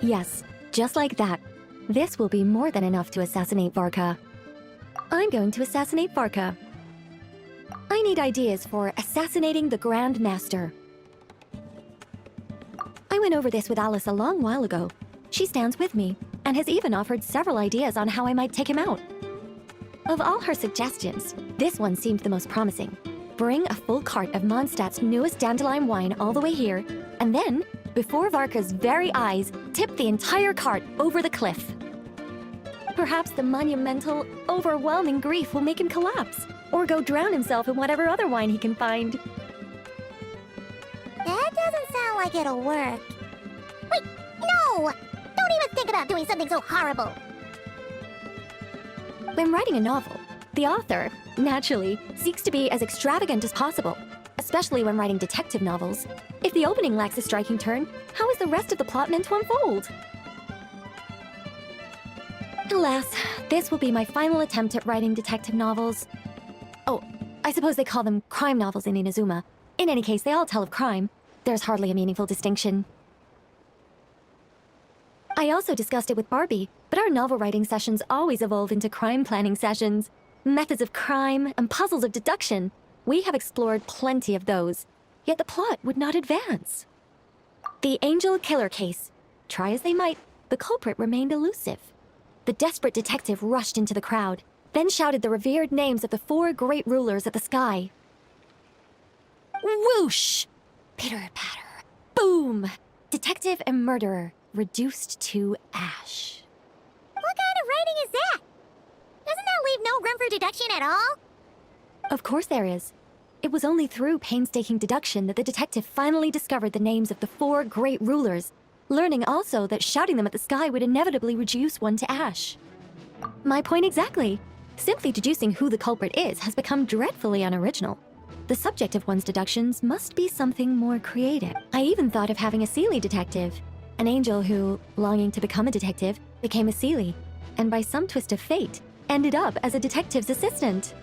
Yes, just like that. This will be more than enough to assassinate Varka. I'm going to assassinate Varka. I need ideas for assassinating the Grand Master. I went over this with Alice a long while ago. She stands with me, and has even offered several ideas on how I might take him out. Of all her suggestions, this one seemed the most promising. Bring a full cart of Mondstadt's newest dandelion wine all the way here, and then, before Varka's very eyes, tip the entire cart over the cliff. Perhaps the monumental, overwhelming grief will make him collapse, or go drown himself in whatever other wine he can find. That doesn't sound like it'll work. Wait, no! Don't even think about doing something so horrible. When writing a novel, the author, naturally, seeks to be as extravagant as possible, especially when writing detective novels. If the opening lacks a striking turn, how is the rest of the plot meant to unfold? Alas, this will be my final attempt at writing detective novels. Oh, I suppose they call them crime novels in Inazuma. In any case, they all tell of crime. There's hardly a meaningful distinction. I also discussed it with Barbie, but our novel writing sessions always evolve into crime planning sessions. Methods of crime and puzzles of deduction. We have explored plenty of those, yet the plot would not advance. The angel killer case. Try as they might, the culprit remained elusive. The desperate detective rushed into the crowd, then shouted the revered names of the 4 great rulers of the sky. Whoosh! Pitter-patter. Boom! Detective and murderer reduced to ash. What kind of writing is that? Doesn't that leave no room for deduction at all? Of course there is. It was only through painstaking deduction that the detective finally discovered the names of the 4 great rulers, learning also that shouting them at the sky would inevitably reduce one to ash. My point exactly. Simply deducing who the culprit is has become dreadfully unoriginal. The subject of one's deductions must be something more creative. I even thought of having a Seelie detective, an angel who, longing to become a detective, became a Seelie, and by some twist of fate, ended up as a detective's assistant.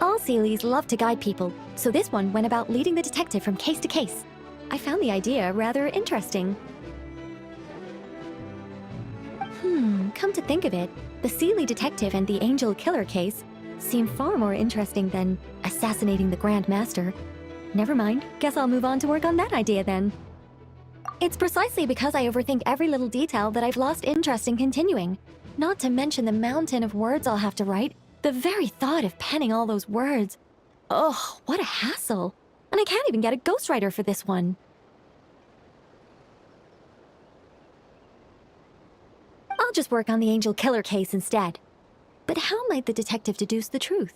All Seelies love to guide people, so this one went about leading the detective from case to case. I found the idea rather interesting. Come to think of it, the Seelie detective and the angel killer case seem far more interesting than assassinating the Grand Master. Never mind, guess I'll move on to work on that idea then. It's precisely because I overthink every little detail that I've lost interest in continuing. Not to mention the mountain of words I'll have to write. The very thought of penning all those words. Oh, what a hassle. And I can't even get a ghostwriter for this one. I'll just work on the angel killer case instead. But how might the detective deduce the truth?